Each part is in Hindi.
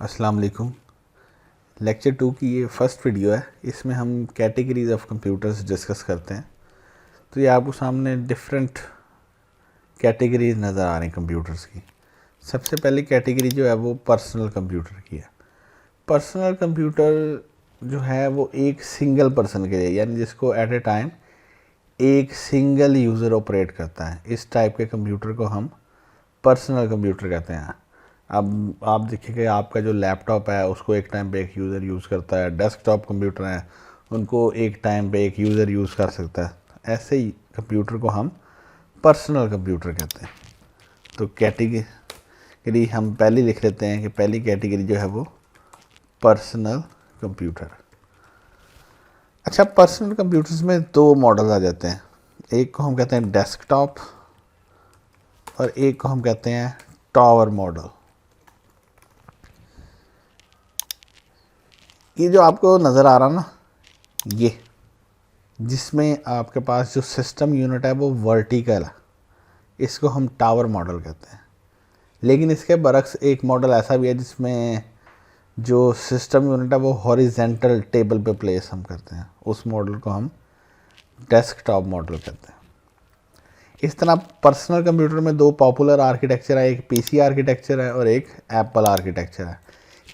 अस्सलाम वालेकुम। लेक्चर 2 की ये फर्स्ट वीडियो है। इसमें हम कैटेगरीज ऑफ कंप्यूटर्स डिस्कस करते हैं। तो ये आपको सामने डिफरेंट कैटेगरीज नज़र आ रही हैं कंप्यूटर्स की। सबसे पहली कैटेगरी जो है वो पर्सनल कंप्यूटर की है। पर्सनल कंप्यूटर जो है वो एक सिंगल पर्सन के लिए, यानी जिसको एट ए टाइम एक सिंगल यूज़र ऑपरेट करता है, इस टाइप के कंप्यूटर को हम पर्सनल कंप्यूटर कहते हैं। अब आप देखिए आपका जो लैपटॉप है उसको एक टाइम पे एक यूज़र यूज़ करता है, डेस्कटॉप कंप्यूटर हैं उनको एक टाइम पे एक यूज़र यूज़ कर सकता है। ऐसे ही कंप्यूटर को हम पर्सनल कंप्यूटर कहते हैं। तो कैटेगरी हम पहली लिख लेते हैं कि पहली कैटेगरी जो है वो पर्सनल कंप्यूटर। अच्छा, पर्सनल कंप्यूटर्स में दो मॉडल आ जाते हैं। एक को हम कहते हैं डेस्कटॉप और एक को हम कहते हैं टावर मॉडल। ये जो आपको नज़र आ रहा ना, ये जिसमें आपके पास जो सिस्टम यूनिट है वो वर्टिकल है, इसको हम टावर मॉडल कहते हैं। लेकिन इसके बरक्स एक मॉडल ऐसा भी है जिसमें जो सिस्टम यूनिट है वो हॉरिजेंटल टेबल पे प्लेस हम करते हैं, उस मॉडल को हम डेस्कटॉप मॉडल कहते हैं। इस तरह पर्सनल कंप्यूटर में दो पॉपुलर आर्किटेक्चर है, एक पीसी आर्किटेक्चर है और एक एप्पल आर्किटेक्चर है।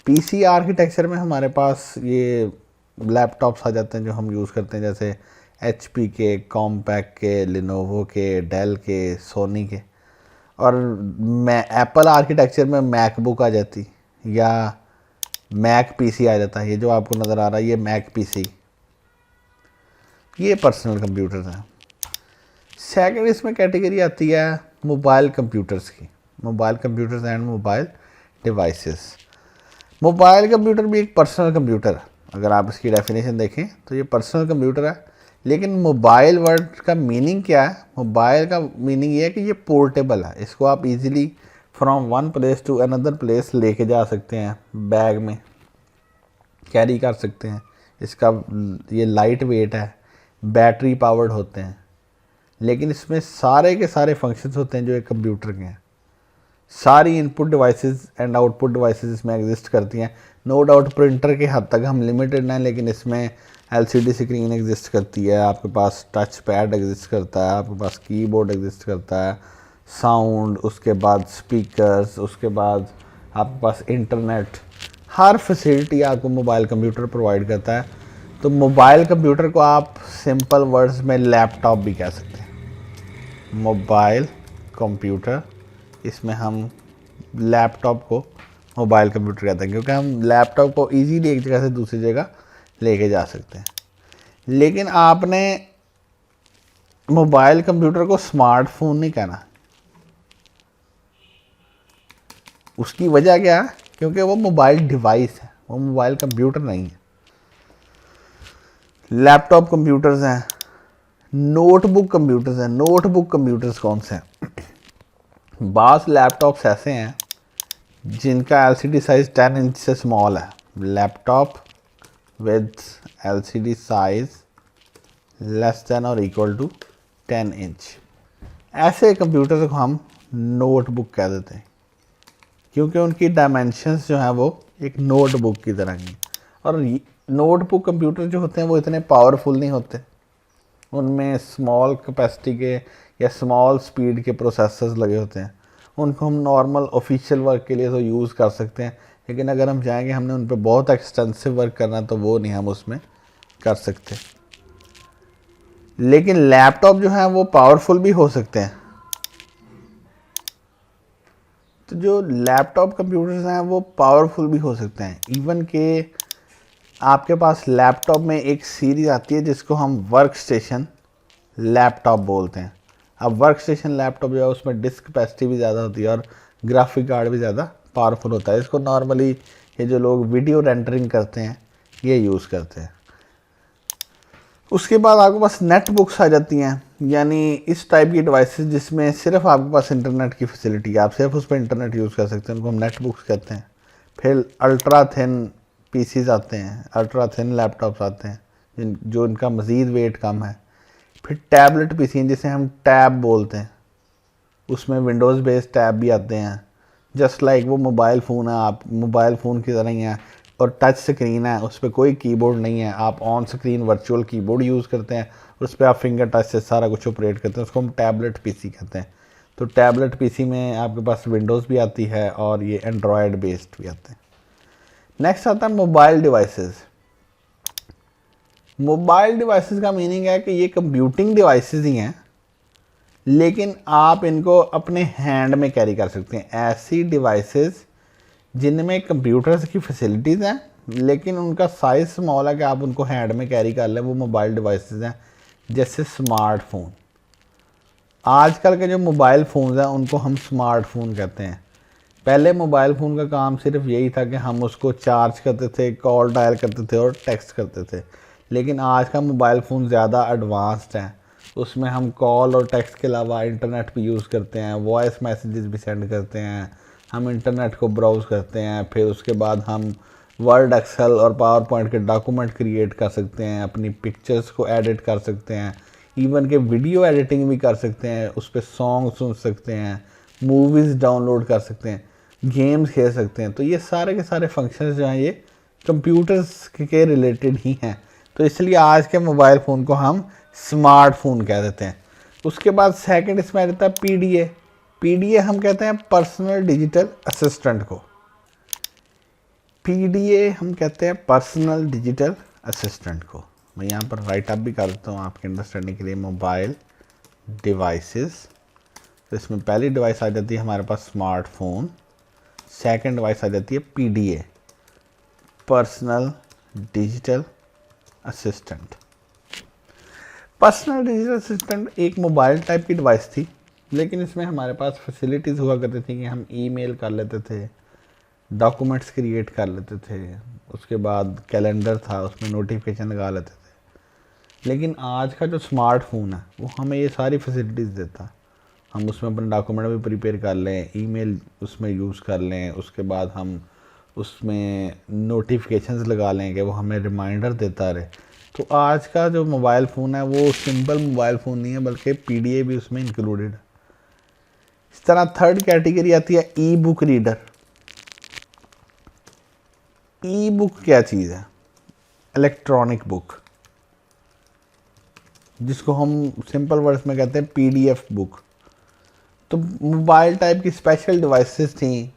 पीसी आर्किटेक्चर में हमारे पास ये लैपटॉप्स आ जाते हैं जो हम यूज़ करते हैं, जैसे एचपी के, कॉम्पैक के, लिनोवो के, डेल के, सोनी के। और मैं एप्पल आर्किटेक्चर में मैकबुक आ जाती या मैक पीसी आ जाता है। ये जो आपको नज़र आ रहा है ये मैक पीसी, ये पर्सनल कंप्यूटर्स हैं। सेकंड इसमें कैटेगरी आती है मोबाइल कंप्यूटर्स की, mobile computers and mobile devices. Mobile computer भी एक पर्सनल कंप्यूटर है। अगर आप इसकी डेफिनेशन देखें तो ये पर्सनल कंप्यूटर है। लेकिन मोबाइल वर्ड का मीनिंग क्या है? मोबाइल का मीनिंग ये है कि ये पोर्टेबल है, इसको आप easily from one place to another place लेके जा सकते हैं, बैग में कैरी कर सकते हैं। इसका ये लाइट वेट है, बैटरी पावर्ड होते हैं, लेकिन इसमें सारे के सारे फंक्शंस होते हैं जो एक कंप्यूटर के हैं। सारी input devices and output devices इसमें एग्जिस्ट करती हैं। नो डाउट प्रिंटर के हद तक हम लिमिटेड हैं, लेकिन इसमें एलसीडी स्क्रीन एग्जिस्ट करती है, आपके पास टच पैड एग्जिस्ट करता है, आपके पास कीबोर्ड एग्जिस्ट करता है, साउंड, उसके बाद स्पीकर्स, उसके बाद आपके पास इंटरनेट, हर फैसिलिटी आपको मोबाइल कंप्यूटर प्रोवाइड करता है। तो मोबाइल कंप्यूटर को आप सिंपल वर्ड्स में लैपटॉप भी कह सकते हैं। मोबाइल कंप्यूटर, इसमें हम लैपटॉप को मोबाइल कंप्यूटर कहते हैं, क्योंकि हम लैपटॉप को इजीली एक जगह से दूसरी जगह लेके जा सकते हैं। लेकिन आपने मोबाइल कंप्यूटर को स्मार्टफोन नहीं कहना। उसकी वजह क्या है? क्योंकि वो मोबाइल डिवाइस है, वो मोबाइल कंप्यूटर नहीं है। लैपटॉप कंप्यूटर्स हैं, नोटबुक कंप्यूटर्स हैं। नोटबुक कंप्यूटर्स कौन से हैं? बास लैपटॉप्स ऐसे हैं जिनका एलसीडी साइज़ 10 इंच से स्मॉल है। Laptop with LCD size less than और इक्वल टू 10 इंच, ऐसे कंप्यूटर को हम नोटबुक कह देते हैं, क्योंकि उनकी डायमेंशंस जो हैं वो एक नोटबुक की तरह की। और नोटबुक कंप्यूटर जो होते हैं वो इतने पावरफुल नहीं होते, उनमें स्मॉल कैपेसिटी के या स्मॉल स्पीड के प्रोसेसर्स लगे होते हैं। उनको हम नॉर्मल ऑफिशियल वर्क के लिए तो यूज़ कर सकते हैं, लेकिन अगर हम चाहेंगे हमने उन पर बहुत एक्सटेंसिव वर्क करना तो वो नहीं हम उसमें कर सकते। लेकिन लैपटॉप जो है वो पावरफुल भी हो सकते हैं। तो जो लैपटॉप कंप्यूटर्स हैं वो पावरफुल भी हो सकते हैं। इवन के आपके पास लैपटॉप में एक सीरीज़ आती है जिसको हम वर्क स्टेशन लैपटॉप बोलते हैं। अब वर्क स्टेशन लैपटॉप जो है उसमें डिस्क कैपेसिटी भी ज़्यादा होती है और ग्राफिक कार्ड भी ज़्यादा पावरफुल होता है। इसको नॉर्मली ये जो लोग वीडियो रेंडरिंग करते हैं ये यूज़ करते हैं। उसके बाद आपके पास नेट बुक्स आ जाती हैं, यानी इस टाइप की डिवाइसेस जिसमें सिर्फ आपके पास इंटरनेट की फैसिलिटी है, आप सिर्फ उस पर इंटरनेट यूज़ कर सकते हैं, उनको हम नेट बुक्स कहते हैं। फिर अल्ट्रा थिन पीसीज आते हैं, अल्ट्रा थिन लैपटॉप्स आते हैं जो इनका मज़ीद वेट कम है। फिर टैबलेट पीसी हैं जिसे हम टैब बोलते हैं, उसमें विंडोज़ बेस्ड टैब भी आते हैं जस्ट लाइक वो मोबाइल फ़ोन है, आप मोबाइल फ़ोन की तरह ही है और टच स्क्रीन है, उस पर कोई कीबोर्ड नहीं है, आप on screen virtual keyboard use करते हैं और उस पर आप फिंगर टच से सारा कुछ ऑपरेट करते हैं, उसको हम टैबलेट पीसी कहते हैं। तो टैबलेट पीसी में आपके पास विंडोज़ भी आती है और ये एंड्रॉयड बेस्ड भी आते हैं। नेक्स्ट आता है मोबाइल डिवाइसेस। मोबाइल डिवाइसेस का मीनिंग है कि ये कंप्यूटिंग डिवाइसेस ही हैं, लेकिन आप इनको अपने हैंड में कैरी कर सकते हैं। ऐसी डिवाइसेस जिनमें कंप्यूटर्स की फैसिलिटीज़ हैं लेकिन उनका साइज़ स्मॉल है कि आप उनको हैंड में कैरी कर लें, वो मोबाइल डिवाइसेस हैं। जैसे स्मार्टफोन, आजकल के जो मोबाइल फ़ोन्स हैं उनको हम स्मार्टफोन कहते हैं। पहले मोबाइल फ़ोन का काम सिर्फ यही था कि हम उसको चार्ज करते थे, कॉल डायल करते थे और टेक्स्ट करते थे, लेकिन आज का मोबाइल फ़ोन ज़्यादा एडवांस्ड है। उसमें हम कॉल और टेक्स्ट के अलावा इंटरनेट भी यूज़ करते हैं, वॉइस मैसेजेस भी सेंड करते हैं, हम इंटरनेट को ब्राउज़ करते हैं, फिर उसके बाद हम वर्ड, एक्सेल और पावर पॉइंट के डॉक्यूमेंट क्रिएट कर सकते हैं, अपनी पिक्चर्स को एडिट कर सकते हैं, इवन के वीडियो एडिटिंग भी कर सकते हैं, उस पर सॉन्ग सुन सकते हैं, मूवीज़ डाउनलोड कर सकते हैं, गेम्स खेल सकते हैं। तो ये सारे के सारे फंक्शंस जो हैं ये कंप्यूटर्स के रिलेटेड ही हैं, तो इसलिए आज के मोबाइल फ़ोन को हम स्मार्टफोन कह देते हैं। उसके बाद सेकंड इसमें आ जाता है पीडीए। पीडीए हम कहते हैं पर्सनल डिजिटल असिस्टेंट को। पीडीए हम कहते हैं पर्सनल डिजिटल असिस्टेंट को। मैं यहाँ पर राइट अप भी कर देता हूँ आपके अंडरस्टैंडिंग के लिए। मोबाइल डिवाइसेस, तो इसमें पहली डिवाइस आ जाती है हमारे पास स्मार्टफोन, सेकंड डिवाइस आ जाती है PDA personal digital assistant. Personal digital assistant एक मोबाइल टाइप की डिवाइस थी, लेकिन इसमें हमारे पास फैसिलिटीज़ हुआ करती थी कि हम ईमेल कर लेते थे, डॉक्यूमेंट्स क्रिएट कर लेते थे, उसके बाद कैलेंडर था उसमें नोटिफिकेशन लगा लेते थे। लेकिन आज का जो स्मार्टफोन है वो हमें ये सारी फैसिलिटीज़ देता है। हम उसमें अपने डॉक्यूमेंट भी प्रिपेयर कर लें, ईमेल उसमें यूज़ कर लें, उसके बाद हम उसमें नोटिफिकेशंस लगा लें कि वो हमें रिमाइंडर देता रहे। तो आज का जो मोबाइल फ़ोन है वो सिंपल मोबाइल फ़ोन नहीं है, बल्कि पीडीए भी उसमें इंक्लूडेड है। इस तरह थर्ड कैटेगरी आती है ई बुक रीडर। ई बुक क्या चीज़ है? इलेक्ट्रॉनिक बुक, जिसको हम सिंपल वर्ड्स में कहते हैं पीडीएफ बुक। तो मोबाइल टाइप की स्पेशल डिवाइसेस थी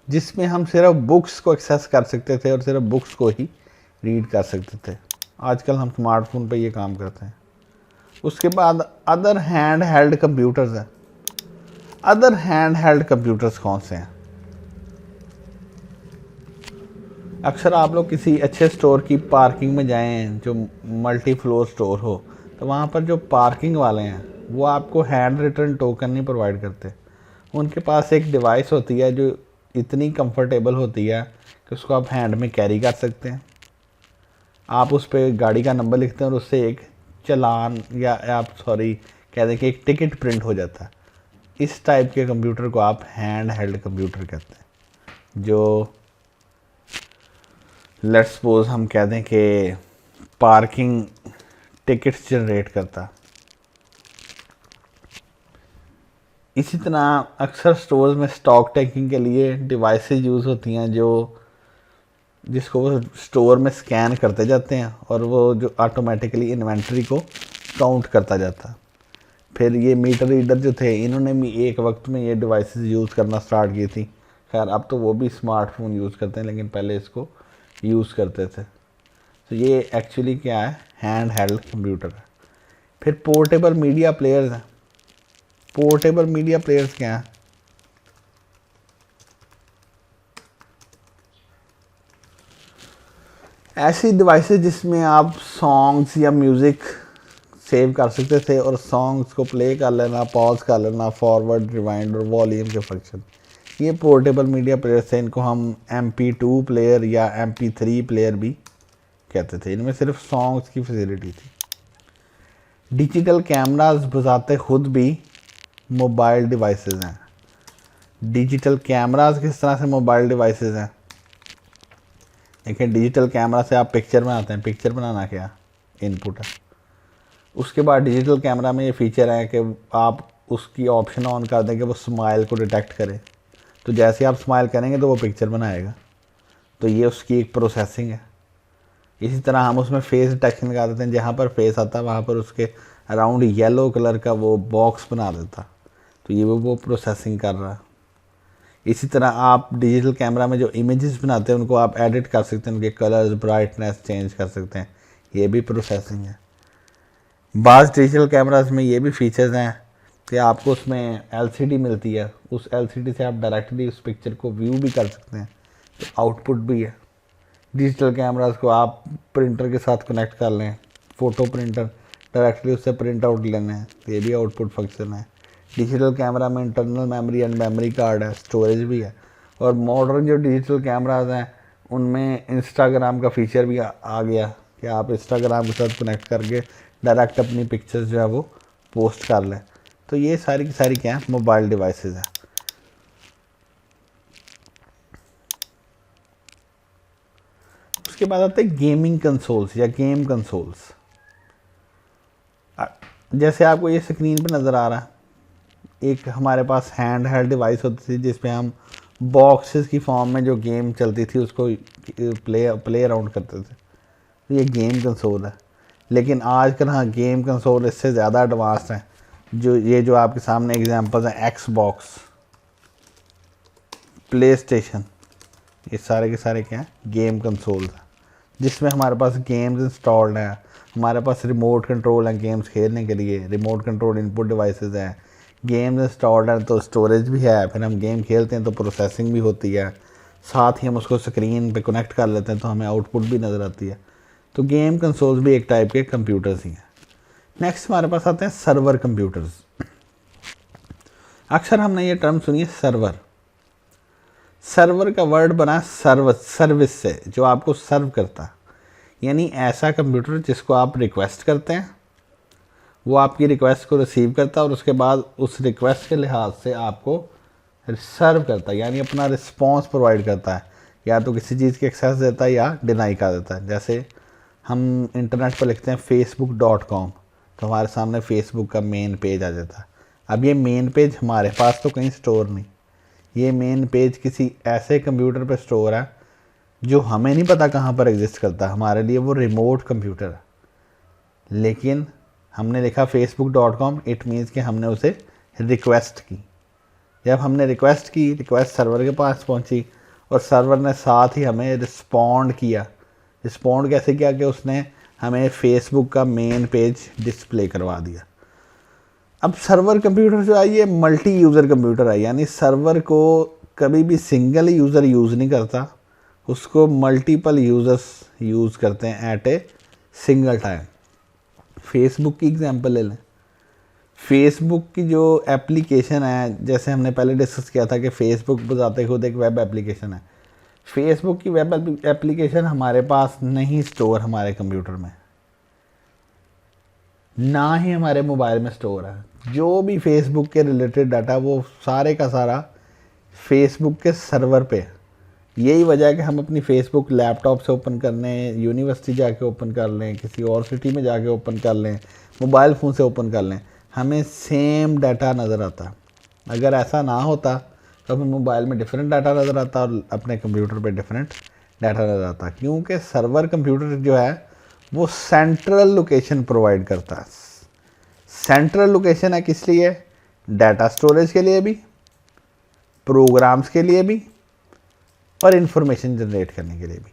जिसमें हम सिर्फ बुक्स को एक्सेस कर सकते थे और सिर्फ बुक्स को ही रीड कर सकते थे। आजकल हम स्मार्टफोन पे ये काम करते हैं। उसके बाद अदर हैंड हेल्ड कंप्यूटर्स हैं। अदर हैंड हेल्ड कंप्यूटर्स कौन से हैं? अक्सर आप लोग किसी अच्छे स्टोर की पार्किंग में जाएं जो मल्टी फ्लोर स्टोर हो, तो वहाँ पर जो पार्किंग वाले हैं वो आपको हैंड रिटर्न टोकन नहीं प्रोवाइड करते। उनके पास एक डिवाइस होती है जो इतनी कंफर्टेबल होती है कि उसको आप हैंड में कैरी कर सकते हैं। आप उस पर गाड़ी का नंबर लिखते हैं और उससे एक चालान या आप कह दें कि एक टिकट प्रिंट हो जाता है। इस टाइप के कंप्यूटर को आप हैंड हेल्ड कंप्यूटर कहते हैं, जो लेट्स सपोज हम कह दें कि पार्किंग टिकट्स जनरेट करता। इसी तरह अक्सर स्टोर्स में स्टॉक टेकिंग के लिए डिवाइसेस यूज़ होती हैं जिसको वो स्टोर में स्कैन करते जाते हैं और वो जो ऑटोमेटिकली इन्वेंट्री को काउंट करता जाता है। फिर ये मीटर रीडर जो थे, इन्होंने भी एक वक्त में ये डिवाइसेस यूज़ करना स्टार्ट की थी। खैर अब तो वो भी स्मार्टफोन यूज़ करते हैं, लेकिन पहले इसको यूज़ करते थे। तो ये एक्चुअली क्या है? हैंड हेल्ड कंप्यूटर है। फिर पोर्टेबल मीडिया प्लेयर्स हैं। पोर्टेबल मीडिया प्लेयर्स क्या हैं? ऐसी डिवाइसेस जिसमें आप सॉन्ग्स या म्यूज़िक सेव कर सकते थे और सॉन्ग्स को प्ले कर लेना, पॉज कर लेना, फॉरवर्ड, रिवाइंड और वॉल्यूम के फंक्शन, ये पोर्टेबल मीडिया प्लेयर्स थे। इनको हम MP2 प्लेयर या MP3 प्लेयर भी कहते थे। इनमें सिर्फ सॉन्ग्स की फैसिलिटी थी। डिजिटल कैमरास बजाते खुद भी मोबाइल डिवाइसेस हैं। डिजिटल कैमरास किस तरह से मोबाइल डिवाइसेस हैं? देखिए, डिजिटल कैमरा से आप पिक्चर बनाते हैं। पिक्चर बनाना क्या इनपुट है। उसके बाद डिजिटल कैमरा में ये फीचर है कि आप उसकी ऑप्शन ऑन कर दें कि वो स्माइल को डिटेक्ट करे। तो जैसे आप स्माइल करेंगे तो वो पिक्चर बनाएगा। तो ये उसकी एक प्रोसेसिंग है। इसी तरह हम उसमें फेस डिटेक्शन लगा देते हैं, जहाँ पर फेस आता है वहाँ पर उसके अराउंड येलो कलर का वो बॉक्स बना देता, तो ये वो प्रोसेसिंग कर रहा है। इसी तरह आप डिजिटल कैमरा में जो इमेजेस बनाते हैं उनको आप एडिट कर सकते हैं, उनके कलर्स ब्राइटनेस चेंज कर सकते हैं, ये भी प्रोसेसिंग है। बाज़ डिजिटल कैमरास में ये भी फीचर्स हैं कि आपको उसमें एलसीडी मिलती है, उस एलसीडी से आप डायरेक्टली उस पिक्चर को व्यू भी कर सकते हैं, तो आउटपुट भी है। डिजिटल कैमरास को आप प्रिंटर के साथ कनेक्ट कर लें, फ़ोटो प्रिंटर, डायरेक्टली उससे प्रिंट आउट लेने हैं, तो ये भी आउटपुट फंक्शन है। डिजिटल कैमरा में internal memory and memory card है, स्टोरेज भी है। और मॉडर्न जो डिजिटल कैमराज हैं उनमें इंस्टाग्राम का फीचर भी आ गया कि आप इंस्टाग्राम के साथ कनेक्ट करके डायरेक्ट अपनी पिक्चर्स जो है वो पोस्ट कर लें। तो ये सारी की सारी क्या है, मोबाइल डिवाइसेस हैं। उसके बाद आते हैं गेमिंग कंसोल्स या गेम कंसोल्स। जैसे आपको ये स्क्रीन पे नज़र आ रहा है, एक हमारे पास हैंड हेल्ड डिवाइस होती थी जिसपे हम बॉक्सेस की फॉर्म में जो गेम चलती थी उसको प्ले अराउंड करते थे, तो ये गेम कंसोल है। लेकिन आजकल हाँ, गेम कंसोल इससे ज़्यादा एडवांस हैं। जो आपके सामने एग्जांपल्स हैं, एक्सबॉक्स, प्ले स्टेशन, ये सारे के सारे क्या हैं, गेम कंसोल्स हैं, जिसमें हमारे पास गेम्स इंस्टॉल्ड हैं। हमारे पास रिमोट कंट्रोल हैं गेम्स खेलने के लिए, रिमोट कंट्रोल इनपुट डिवाइसेस हैं, गेम्स इंस्टॉल्ड हैं तो स्टोरेज भी है, फिर हम गेम खेलते हैं तो प्रोसेसिंग भी होती है, साथ ही हम उसको स्क्रीन पे कनेक्ट कर लेते हैं तो हमें आउटपुट भी नज़र आती है। तो गेम कंसोल्स भी एक टाइप के कंप्यूटर्स ही हैं। नेक्स्ट हमारे पास आते हैं सर्वर कंप्यूटर्स। अक्सर हमने ये टर्म सुनी है, सर्वर। सर्वर का वर्ड बना सर्विस से, जो आपको सर्व करता है, यानी ऐसा कंप्यूटर जिसको आप रिक्वेस्ट करते हैं, वो आपकी रिक्वेस्ट को रिसीव करता है और उसके बाद उस रिक्वेस्ट के लिहाज से आपको सर्व करता है, यानी अपना रिस्पॉन्स प्रोवाइड करता है, या तो किसी चीज़ की एक्सेस देता है या डिनाई कर देता है। जैसे हम इंटरनेट पर लिखते हैं facebook.com, तो हमारे सामने फेसबुक का मेन पेज आ जाता है। अब ये मेन पेज हमारे पास तो कहीं स्टोर नहीं, ये मेन पेज किसी ऐसे कंप्यूटर पर स्टोर है जो हमें नहीं पता कहाँ पर एग्जिस्ट करता। हमारे लिए वो रिमोट कंप्यूटर है, लेकिन हमने लिखा facebook.com, इट मीन्स कि हमने उसे रिक्वेस्ट की। जब हमने रिक्वेस्ट की, रिक्वेस्ट सर्वर के पास पहुंची और सर्वर ने साथ ही हमें रिस्पॉन्ड किया। रिस्पॉन्ड कैसे किया कि उसने हमें फेसबुक का मेन पेज डिस्प्ले करवा दिया। अब सर्वर कंप्यूटर जो है ये मल्टी यूज़र कंप्यूटर है, यानी सर्वर को कभी भी सिंगल यूज़र यूज़ नहीं करता, उसको मल्टीपल यूज़र्स यूज़ करते हैं at a single time. Facebook की एग्जांपल ले लें। फेसबुक की जो एप्लीकेशन है, जैसे हमने पहले डिस्कस किया था कि फेसबुक बताते खुद एक वेब एप्लीकेशन है। फेसबुक की वेब एप्लीकेशन हमारे पास नहीं स्टोर, हमारे कंप्यूटर में ना ही हमारे मोबाइल में स्टोर है। जो भी फेसबुक के रिलेटेड डाटा वो सारे का सारा फेसबुक के सर्वर पे है। यही वजह है कि हम अपनी फेसबुक लैपटॉप से ओपन कर लें, यूनिवर्सिटी जाके ओपन कर लें, किसी और सिटी में जाके ओपन कर लें, मोबाइल फ़ोन से ओपन कर लें, हमें सेम डाटा नज़र आता। अगर ऐसा ना होता तो हमें मोबाइल में डिफरेंट डाटा नज़र आता और अपने कंप्यूटर पे डिफरेंट डाटा नज़र आता, क्योंकि सर्वर कंप्यूटर जो है वो सेंट्रल लोकेशन प्रोवाइड करता है। सेंट्रल लोकेशन है किस लिए? डाटा स्टोरेज के लिए भी, प्रोग्राम्स के लिए भी और इन्फॉर्मेशन जनरेट करने के लिए भी।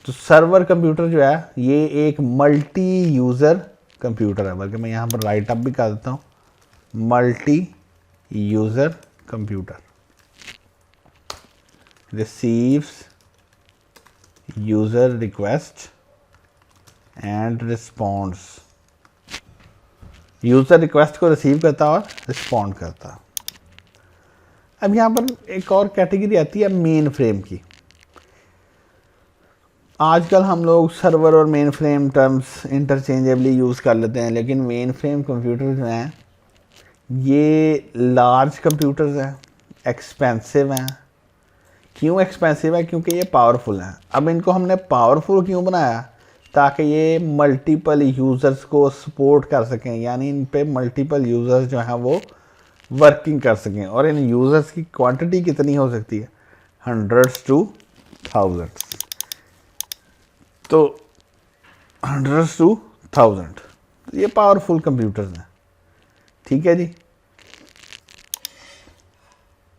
तो सर्वर कंप्यूटर जो है ये एक मल्टी यूज़र कंप्यूटर है, बल्कि मैं यहाँ पर राइट अप भी कर देता हूँ, multi user computer receives user request and responds. User request को रिसीव करता और रिस्पॉन्ड करता। अब यहाँ पर एक और कैटेगरी आती है मेन फ्रेम की। आजकल हम लोग सर्वर और main frame terms interchangeably use कर लेते हैं, लेकिन मेन फ्रेम कंप्यूटर जो हैं ये लार्ज कंप्यूटर्स हैं, एक्सपेंसिव हैं। क्यों एक्सपेंसिव है? क्योंकि ये पावरफुल हैं। अब इनको हमने पावरफुल क्यों बनाया? ताकि ये मल्टीपल यूज़र्स को सपोर्ट कर सकें, यानी इन पे मल्टीपल यूज़र्स जो हैं वो वर्किंग कर सकें। और इन यूज़र्स की क्वांटिटी कितनी हो सकती है, हंड्रेड्स टू थाउजेंड्स। तो हंड्रेड्स टू थाउजेंड, ये पावरफुल कंप्यूटर्स हैं। ठीक है जी।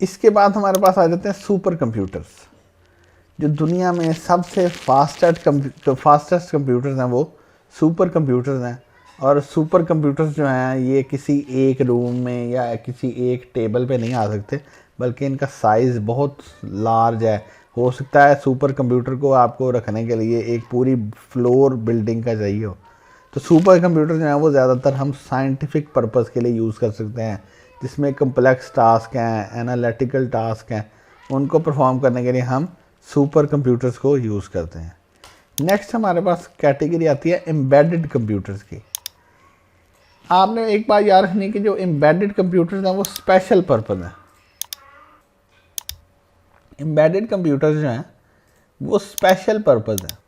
इसके बाद हमारे पास आ जाते हैं सुपर कंप्यूटर्स। जो दुनिया में सबसे फास्टेस्ट कंप्यूटर्स हैं वो सुपर कंप्यूटर्स हैं। और सुपर कंप्यूटर्स जो हैं ये किसी एक रूम में या किसी एक टेबल पे नहीं आ सकते, बल्कि इनका साइज़ बहुत लार्ज है। हो सकता है सुपर कंप्यूटर को आपको रखने के लिए एक पूरी फ्लोर बिल्डिंग का चाहिए हो। तो सुपर कंप्यूटर जो है वो ज़्यादातर हम साइंटिफिक पर्पज़ के लिए यूज़ कर सकते हैं, जिसमें कम्प्लेक्स टास्क हैं, एनालिटिकल टास्क हैं, उनको परफॉर्म करने के लिए हम सुपर कंप्यूटर्स को यूज़ करते हैं। नेक्स्ट हमारे पास कैटेगरी आती है एम्बेडेड कंप्यूटर्स की। आपने एक बात याद रखनी कि जो एम्बेडेड कंप्यूटर्स हैं वो स्पेशल पर्पज़ हैं। एम्बेडेड कंप्यूटर्स जो हैं वो स्पेशल पर्पज़ है।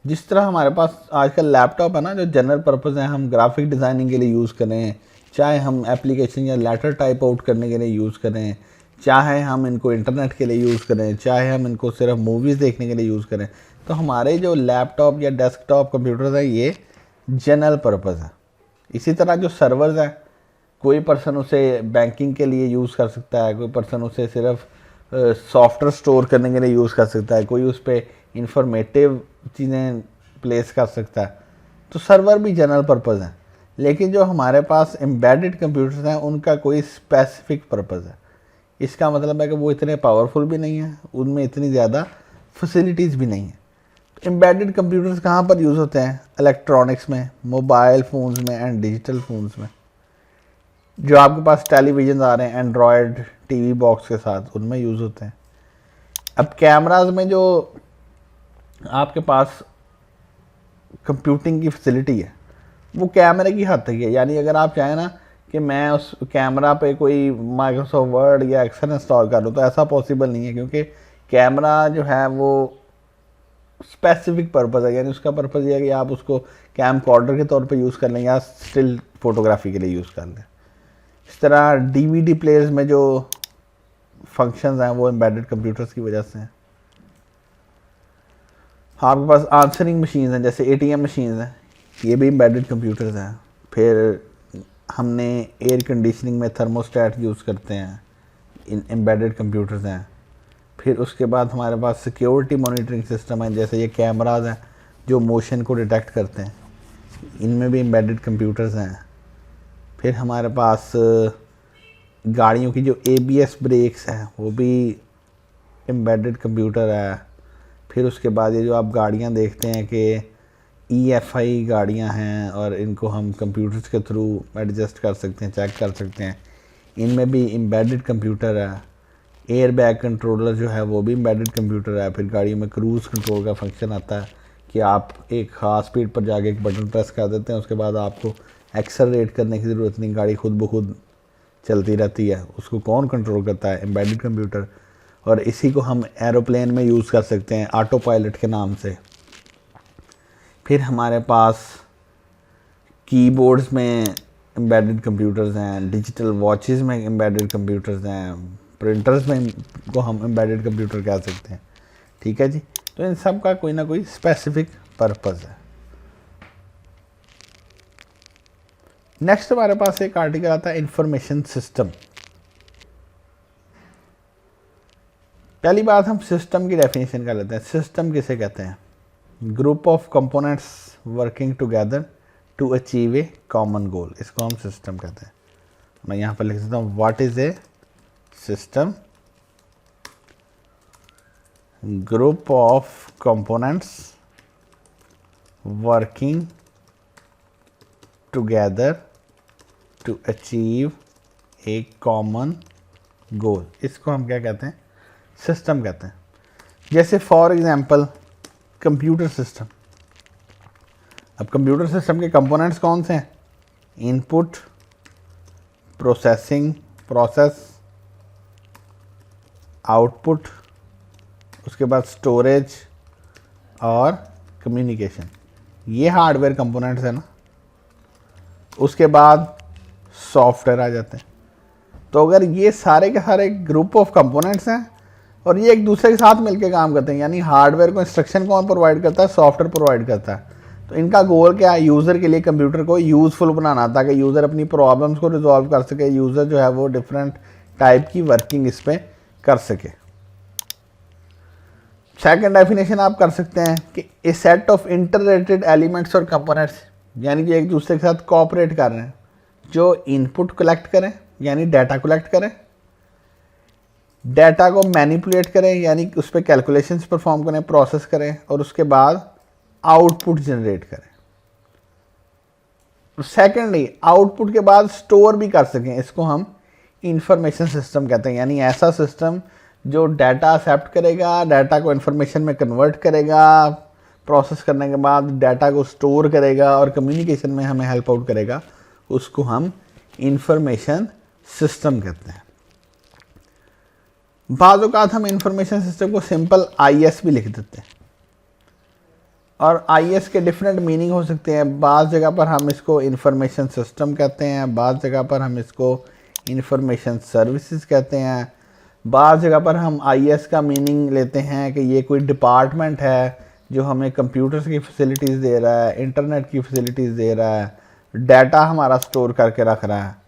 जिस तरह हमारे पास आजकल लैपटॉप है ना, जो जनरल पर्पज़ है, हम ग्राफिक डिज़ाइनिंग के लिए यूज़ करें, चाहे हम एप्लीकेशन या लेटर टाइप आउट करने के लिए यूज़ करें, चाहे हम इनको इंटरनेट के लिए यूज़ करें, चाहे हम इनको सिर्फ मूवीज़ देखने के लिए यूज़ करें, तो हमारे जो लैपटॉप या डेस्कटॉप कंप्यूटर्स हैं ये जनरल पर्पज़ है। इसी तरह जो सर्वर्स हैं, कोई पर्सन उसे बैंकिंग के लिए यूज़ कर सकता है, कोई पर्सन उसे सिर्फ सॉफ्टवेयर स्टोर करने के लिए यूज़ कर सकता है, कोई उस पर इंफॉर्मेटिव चीज़ें प्लेस कर सकता है। तो सर्वर भी जनरल पर्पज़ हैं। लेकिन जो हमारे पास एम्बेडेड कंप्यूटर्स हैं उनका कोई स्पेसिफिक पर्पज़ है। इसका मतलब है कि वो इतने पावरफुल भी नहीं है, उनमें इतनी ज़्यादा फैसिलिटीज़ भी नहीं है। एम्बेडेड कंप्यूटर्स कहाँ पर यूज़ होते हैं, इलेक्ट्रॉनिक्स में, मोबाइल फ़ोन्स में एंड डिजिटल फ़ोन्स में। जो आपके पास टेलीविज़न आ रहे हैं एंड्रॉयड टीवी बॉक्स के साथ, उनमें यूज़ होते हैं। अब कैमराज में जो आपके पास कंप्यूटिंग की फैसिलिटी है वो कैमरे की हद तक है। यानी अगर आप चाहें ना कि मैं उस कैमरा पे कोई माइक्रोसॉफ्ट वर्ड या एक्सेल इंस्टॉल कर लूँ, तो ऐसा पॉसिबल नहीं है, क्योंकि कैमरा जो है वो स्पेसिफिक पर्पज़ है। यानी उसका पर्पज़ ये है कि आप उसको कैम कॉर्डर के तौर पे यूज़ कर लें या स्टिल फोटोग्राफी के लिए यूज़ कर लें। इस तरह डीवीडी प्लेयर्स में जो फंक्शंस हैं वो एम्बेडेड कंप्यूटर्स की वजह से हैं। आपके पास आंसरिंग मशीन्स हैं, जैसे एटीएम मशीन्स हैं, ये भी एम्बेडेड कंप्यूटर्स हैं। फिर हमने एयर कंडीशनिंग में थर्मोस्टेट यूज़ करते हैं, इन एम्बेडेड कंप्यूटर्स हैं। फिर उसके बाद हमारे पास सिक्योरिटी मॉनिटरिंग सिस्टम है, जैसे ये कैमराज हैं जो मोशन को डिटेक्ट करते हैं, इनमें भी एम्बेडेड कंप्यूटर्स हैं। फिर हमारे पास गाड़ियों की जो ABS ब्रेक्स हैं वो भी एम्बेडेड कंप्यूटर है। फिर उसके बाद ये जो आप गाड़ियाँ देखते हैं कि EFI गाड़ियाँ हैं और इनको हम कंप्यूटर्स के थ्रू एडजस्ट कर सकते हैं, चेक कर सकते हैं, इनमें भी एम्बेडेड कंप्यूटर है। एयर बैग कंट्रोलर जो है वो भी एम्बेडेड कंप्यूटर है। फिर गाड़ी में क्रूज़ कंट्रोल का फंक्शन आता है कि आप एक ख़ास स्पीड पर जाके एक बटन प्रेस कर देते हैं, उसके बाद आपको एक्सेलरेट करने की ज़रूरत नहीं, गाड़ी खुद ब खुद चलती रहती है। उसको कौन कंट्रोल करता है, एम्बेडेड कंप्यूटर। और इसी को हम एरोप्लेन में यूज़ कर सकते हैं ऑटो पायलट के नाम से। फिर हमारे पास कीबोर्ड्स में एम्बेडेड कंप्यूटर्स हैं, डिजिटल वॉचेस में एम्बेडेड कंप्यूटर्स हैं, प्रिंटर्स में को हम एम्बेडेड कंप्यूटर कह सकते हैं। ठीक है जी। तो इन सब का कोई ना कोई स्पेसिफिक पर्पज़ है। नेक्स्ट हमारे पास एक आर्टिकल आता है इंफॉर्मेशन सिस्टम। पहली बात हम सिस्टम की डेफिनेशन कर लेते हैं। सिस्टम किसे कहते हैं, group of components working together to achieve a common goal, इसको हम सिस्टम कहते हैं। मैं यहाँ पर लिख देता हूँ, what is a system, group of components working together to achieve a common goal, इसको हम क्या कहते हैं, सिस्टम कहते हैं। जैसे फॉर एग्जांपल कंप्यूटर सिस्टम। अब कंप्यूटर सिस्टम के कंपोनेंट्स कौन से हैं, इनपुट, प्रोसेसिंग, प्रोसेस, आउटपुट, उसके बाद स्टोरेज और कम्युनिकेशन, ये हार्डवेयर कंपोनेंट्स है ना। उसके बाद सॉफ्टवेयर आ जाते हैं। तो अगर ये सारे के सारे ग्रुप ऑफ कंपोनेंट्स हैं और ये एक दूसरे के साथ मिलकर काम करते हैं, यानी हार्डवेयर को इंस्ट्रक्शन कौन प्रोवाइड करता है, सॉफ्टवेयर प्रोवाइड करता है। तो इनका गोल क्या है, यूज़र के लिए कंप्यूटर को यूज़फुल बनाना, ताकि यूज़र अपनी प्रॉब्लम्स को रिजॉल्व कर सके, यूज़र जो है वो डिफरेंट टाइप की वर्किंग इस पर कर सके। सेकंड डेफिनेशन आप कर सकते हैं कि ए सेट ऑफ इंटररेटेड एलिमेंट्स और कंपोनेंट्स, यानी कि एक दूसरे के साथ कोऑपरेट कर रहे हैं, जो इनपुट कलेक्ट करें यानी डाटा कलेक्ट करें, डाटा को मैनिपुलेट करें यानी उस पर कैलकुलेशंस परफॉर्म करें, प्रोसेस करें, और उसके बाद आउटपुट जनरेट करें। सेकेंडली आउटपुट के बाद स्टोर भी कर सकें, इसको हम इंफॉर्मेशन सिस्टम कहते हैं, यानी ऐसा सिस्टम जो डाटा एक्सेप्ट करेगा, डाटा को इंफॉर्मेशन में कन्वर्ट करेगा, प्रोसेस करने के बाद डाटा को स्टोर करेगा और कम्युनिकेशन में हमें हेल्प आउट करेगा, उसको हम इंफॉर्मेशन सिस्टम कहते हैं। बाज़ औक़ात हम इंफॉर्मेशन सिस्टम को सिंपल आईएस भी लिख देते हैं, और आईएस के डिफरेंट मीनिंग हो सकते हैं। बाज़ जगह पर हम इसको इंफॉर्मेशन सिस्टम कहते हैं, बाज़ जगह पर हम इसको इंफॉर्मेशन सर्विसेज कहते हैं, बाज़ जगह पर हम आईएस का मीनिंग लेते हैं कि ये कोई डिपार्टमेंट है जो हमें कंप्यूटर्स की फैसिलिटीज़ दे रहा है, इंटरनेट की फैसिलिटीज़ दे रहा है, डाटा हमारा स्टोर करके रख रहा है।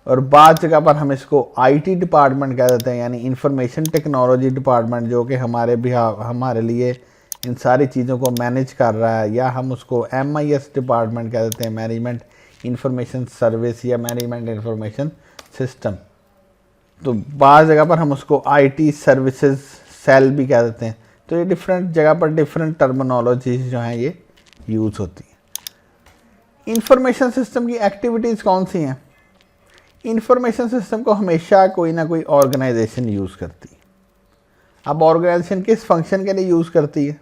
और बाज़ जगह पर हम इसको आईटी डिपार्टमेंट कह देते हैं, यानी इंफॉर्मेशन टेक्नोलॉजी डिपार्टमेंट, जो कि हमारे लिए इन सारी चीज़ों को मैनेज कर रहा है, या हम उसको एमआईएस डिपार्टमेंट कह देते हैं, मैनेजमेंट इंफॉर्मेशन सर्विस या मैनेजमेंट इंफॉर्मेशन सिस्टम। तो बाज़ जगह पर हम उसको आईटी सर्विसेज सेल भी कह देते हैं। तो ये डिफरेंट जगह पर डिफरेंट टर्मिनोलॉजीज जो हैं ये यूज़ होती हैं। इंफॉर्मेशन सिस्टम की एक्टिविटीज़ कौन सी हैं? इंफॉर्मेशन सिस्टम को हमेशा कोई ना कोई ऑर्गेनाइजेशन यूज़ करती है। अब ऑर्गेनाइजेशन किस फंक्शन के लिए यूज़ करती है?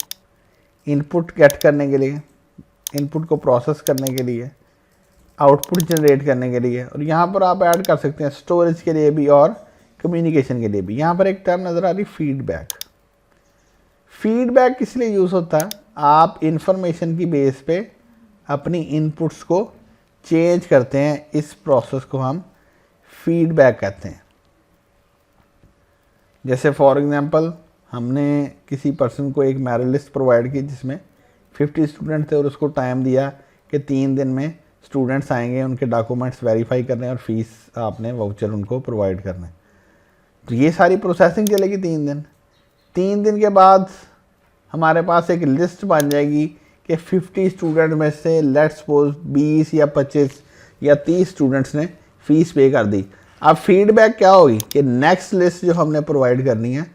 इनपुट गेट करने के लिए, इनपुट को प्रोसेस करने के लिए, आउटपुट जनरेट करने के लिए, और यहाँ पर आप ऐड कर सकते हैं स्टोरेज के लिए भी और कम्युनिकेशन के लिए भी। यहाँ पर एक टर्म नज़र आ रही फीडबैक। फीडबैक किस लिए यूज़ होता है? आप इंफॉर्मेशन की बेस पे अपनी इनपुट्स को चेंज करते हैं, इस प्रोसेस को हम फीडबैक कहते हैं। जैसे फॉर एग्जांपल हमने किसी पर्सन को एक मेरिट लिस्ट प्रोवाइड की जिसमें 50 स्टूडेंट थे, और उसको टाइम दिया कि 3 दिन में स्टूडेंट्स आएंगे, उनके डॉक्यूमेंट्स वेरीफाई करने और फीस आपने वाउचर उनको प्रोवाइड करने। तो ये सारी प्रोसेसिंग चलेगी 3 दिन। 3 दिन के बाद हमारे पास एक लिस्ट बन जाएगी कि 50 स्टूडेंट में से लेट्स सपोज 20 या 25 या 30 स्टूडेंट्स ने फ़ीस पे कर दी। अब फीडबैक क्या होगी कि नेक्स्ट लिस्ट जो हमने प्रोवाइड करनी है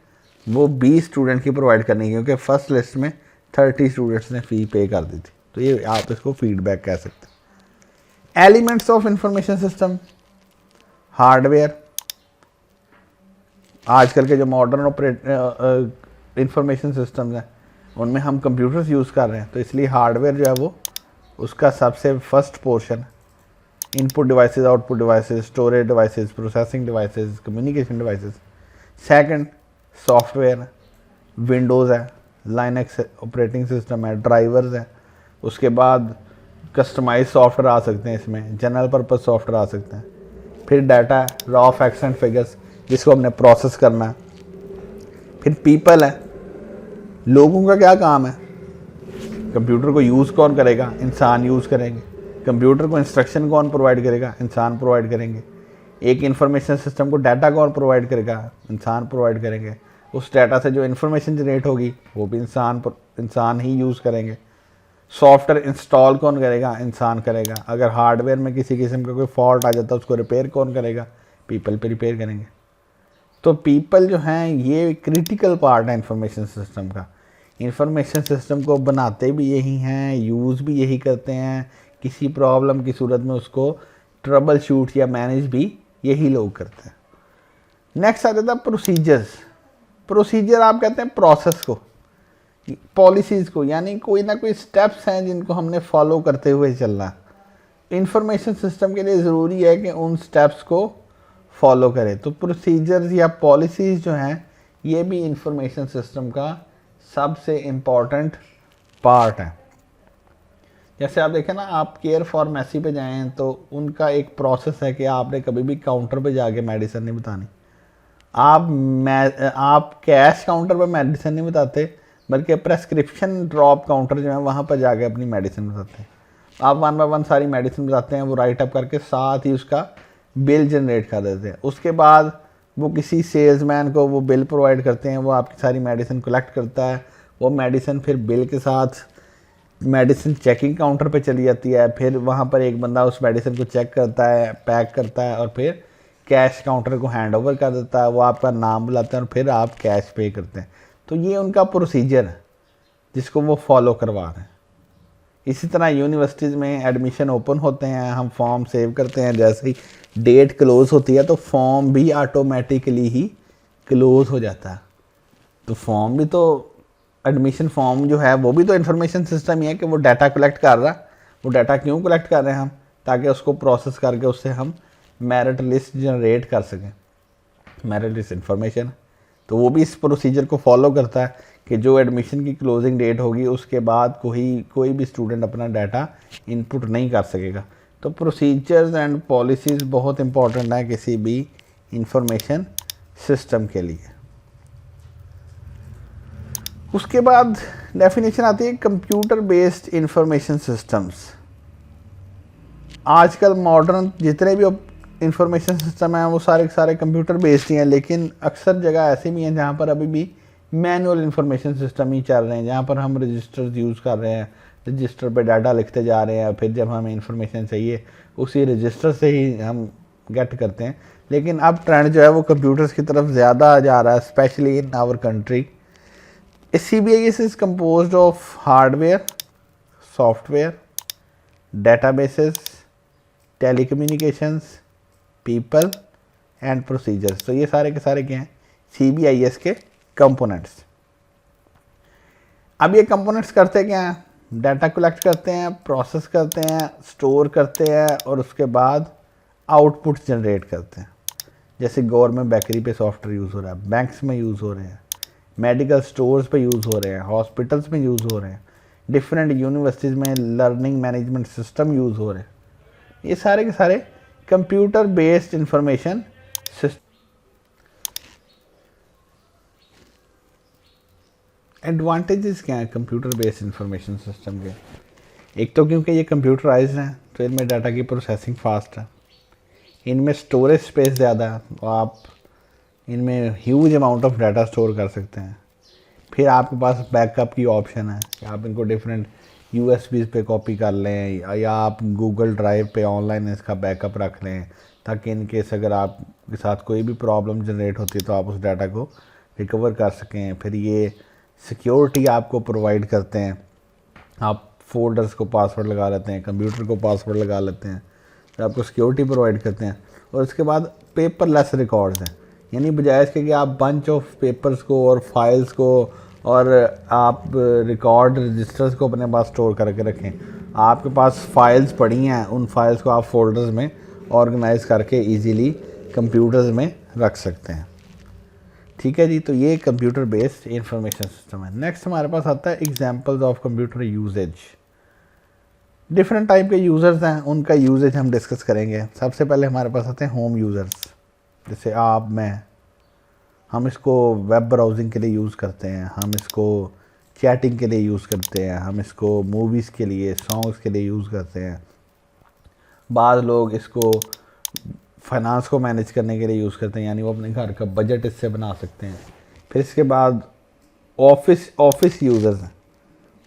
वो 20 स्टूडेंट की प्रोवाइड करनी है, क्योंकि फर्स्ट लिस्ट में 30 स्टूडेंट्स ने फ़ी पे कर दी थी। तो ये आप इसको फीडबैक कह सकते हैं। Elements of information system, hardware, आजकल के जो मॉडर्न इंफॉर्मेशन सिस्टम्स हैं उनमें हम कंप्यूटर्स यूज़ कर रहे हैं, तो इसलिए हार्डवेयर जो है वो उसका सबसे first portion, input devices, output devices, storage devices, processing devices, communication devices. Second software, Windows है, लाइनक्स ऑपरेटिंग सिस्टम है, ड्राइवर्स है। उसके बाद कस्टमाइज सॉफ्टवेयर आ सकते हैं, इसमें जनरल पर्पस सॉफ्टवेयर आ सकते हैं। फिर डाटा है, रॉ फैक्ट्स एंड फिगर्स, जिसको हमने प्रोसेस करना है। फिर पीपल है, लोगों का क्या काम है? कंप्यूटर को यूज़ कौन करेगा? इंसान यूज़ करेंगे। कंप्यूटर को इंस्ट्रक्शन कौन प्रोवाइड करेगा? इंसान प्रोवाइड करेंगे। एक इंफॉर्मेशन सिस्टम को डाटा कौन प्रोवाइड करेगा? इंसान प्रोवाइड करेंगे। उस डाटा से जो इन्फॉर्मेशन जनरेट होगी वो भी इंसान ही यूज़ करेंगे। सॉफ्टवेयर इंस्टॉल कौन करेगा? इंसान करेगा। अगर हार्डवेयर में किसी किस्म का कोई फॉल्ट आ जाता है उसको रिपेयर कौन करेगा? पीपल पे रिपेयर करेंगे। तो पीपल जो हैं ये क्रिटिकल पार्ट है इंफॉर्मेशन सिस्टम का। इंफॉर्मेशन सिस्टम को बनाते भी यही हैं, यूज़ भी यही करते हैं, किसी प्रॉब्लम की सूरत में उसको ट्रबल शूट या मैनेज भी यही लोग करते हैं। नेक्स्ट आ जाता है प्रोसीजर्स। प्रोसीजर आप कहते हैं प्रोसेस को, पॉलिसीज़ को, यानी कोई ना कोई स्टेप्स हैं जिनको हमने फॉलो करते हुए चलना है। इंफॉर्मेशन सिस्टम के लिए ज़रूरी है कि उन स्टेप्स को फॉलो करें। तो प्रोसीजर्स या पॉलिसीज़ जो हैं ये भी इंफॉर्मेशन सिस्टम का सबसे इम्पॉर्टेंट पार्ट है। जैसे आप देखें ना, आप केयर फार्मेसी पे जाएं तो उनका एक प्रोसेस है कि आपने कभी भी काउंटर पे जाके मेडिसिन नहीं बतानी। आप कैश काउंटर पे मेडिसिन नहीं बताते, बल्कि प्रेस्क्रिप्शन ड्रॉप काउंटर जो है वहाँ पर जाके अपनी मेडिसिन बताते हैं। आप 1 बाय 1 सारी मेडिसिन बताते हैं, वो राइट अप करके साथ ही उसका बिल जनरेट कर देते हैं। उसके बाद वो किसी सेल्समैन को वो बिल प्रोवाइड करते हैं, वो आपकी सारी मेडिसिन कलेक्ट करता है। वो मेडिसिन फिर बिल के साथ मेडिसिन चेकिंग काउंटर पे चली जाती है। फिर वहाँ पर एक बंदा उस मेडिसिन को चेक करता है, पैक करता है और फिर कैश काउंटर को हैंड ओवर कर देता है। वो आपका नाम बुलाते हैं और फिर आप कैश पे करते हैं। तो ये उनका प्रोसीजर है जिसको वो फॉलो करवा रहे हैं। इसी तरह यूनिवर्सिटीज़ में एडमिशन ओपन होते हैं, हम फॉर्म सेव करते हैं, जैसे ही डेट क्लोज़ होती है तो फॉर्म भी ऑटोमेटिकली ही क्लोज़ हो जाता है। तो फॉर्म भी तो, एडमिशन फॉर्म जो है वो भी तो इन्फॉर्मेशन सिस्टम ही है कि वो डाटा कलेक्ट कर रहा है। वो डाटा क्यों कलेक्ट कर रहे हैं हम? ताकि उसको प्रोसेस करके उससे हम मेरिट लिस्ट जनरेट कर सकें। मेरिट लिस्ट इन्फॉर्मेशन, तो वो भी इस प्रोसीजर को फॉलो करता है कि जो एडमिशन की क्लोजिंग डेट होगी उसके बाद कोई भी स्टूडेंट अपना डाटा इनपुट नहीं कर सकेगा। तो प्रोसीजर्स एंड पॉलिसीज़ बहुत इंपॉर्टेंट है किसी भी इंफॉर्मेशन सिस्टम के लिए। उसके बाद डेफिनेशन आती है कंप्यूटर बेस्ड इंफॉर्मेशन सिस्टम्स। आजकल मॉडर्न जितने भी इंफॉर्मेशन सिस्टम हैं वो सारे के सारे कंप्यूटर बेस्ड ही हैं, लेकिन अक्सर जगह ऐसी भी हैं जहाँ पर अभी भी मैनुअल इंफॉर्मेशन सिस्टम ही चल रहे हैं, जहाँ पर हम रजिस्टर्स यूज़ कर रहे हैं, रजिस्टर पे डाटा लिखते जा रहे हैं, फिर जब हमें इंफॉर्मेशन चाहिए उसी रजिस्टर से ही हम गेट करते हैं। लेकिन अब ट्रेंड जो है वो कंप्यूटर्स की तरफ ज़्यादा जा रहा है, specially in our country. CBIS is composed of hardware, software, databases, telecommunications, people and procedures। तो ये सारे के सारे क्या हैं? CBIS के कंपोनेंट्स। अब ये कंपोनेंट्स करते क्या हैं? डाटा कलेक्ट करते हैं, प्रोसेस करते हैं, स्टोर करते हैं और उसके बाद आउटपुट जनरेट करते हैं। जैसे गवर्नमेंट बेकरी पे सॉफ्टवेयर यूज़ हो रहा है, बैंक्स में यूज़ हो रहे हैं, मेडिकल स्टोर्स पे यूज़ हो रहे हैं, हॉस्पिटल्स में यूज़ हो रहे हैं, डिफरेंट यूनिवर्सिटीज़ में लर्निंग मैनेजमेंट सिस्टम यूज़ हो रहे हैं। ये सारे के सारे computer based information system. Advantages क्या हैं कंप्यूटर बेस्ड इंफॉर्मेशन सिस्टम के? एक तो क्योंकि ये कंप्यूटराइज्ड हैं तो इनमें डाटा की प्रोसेसिंग फास्ट है, इनमें स्टोरेज स्पेस ज़्यादा है, तो आप इनमें huge amount of data store कर सकते हैं। फिर आपके पास बैकअप की ऑप्शन है कि आप इनको डिफरेंट USB पे कॉपी कर लें या आप गूगल ड्राइव पे ऑनलाइन इसका बैकअप रख लें, ताकि इन केस अगर आपके साथ कोई भी प्रॉब्लम जनरेट होती है तो आप उस डाटा को रिकवर कर सकें। फिर ये सिक्योरिटी आपको प्रोवाइड करते हैं, आप फोल्डर्स को पासवर्ड लगा लेते हैं, कंप्यूटर को पासवर्ड लगा लेते हैं, तो आपको सिक्योरिटी प्रोवाइड करते हैं। और उसके बाद पेपरलेस रिकॉर्ड्स हैं, यानी बजाय इसके कि आप बंच ऑफ पेपर्स को और फाइल्स को और आप रिकॉर्ड रजिस्टर्स को अपने पास स्टोर करके रखें, आपके पास फाइल्स पड़ी हैं, उन फाइल्स को आप फोल्डर्स में ऑर्गेनाइज करके इजीली कंप्यूटर्स में रख सकते हैं। ठीक है जी, तो ये कंप्यूटर बेस्ड इंफॉर्मेशन सिस्टम है। नेक्स्ट हमारे पास आता है examples of computer usages. Different type के यूज़र्स हैं, उनका यूजेज हम डिस्कस करेंगे। सबसे पहले हमारे पास आते हैं होम यूज़र्स, जैसे आप, मैं। हम इसको वेब ब्राउजिंग के लिए यूज़ करते हैं, हम इसको चैटिंग के लिए यूज़ करते हैं, हम इसको मूवीज़ के लिए, सॉन्ग्स के लिए यूज़ करते हैं। बाद लोग इसको फाइनेंस को मैनेज करने के लिए यूज़ करते हैं, यानी वो अपने घर का बजट इससे बना सकते हैं। फिर इसके बाद ऑफिस यूज़र्स हैं।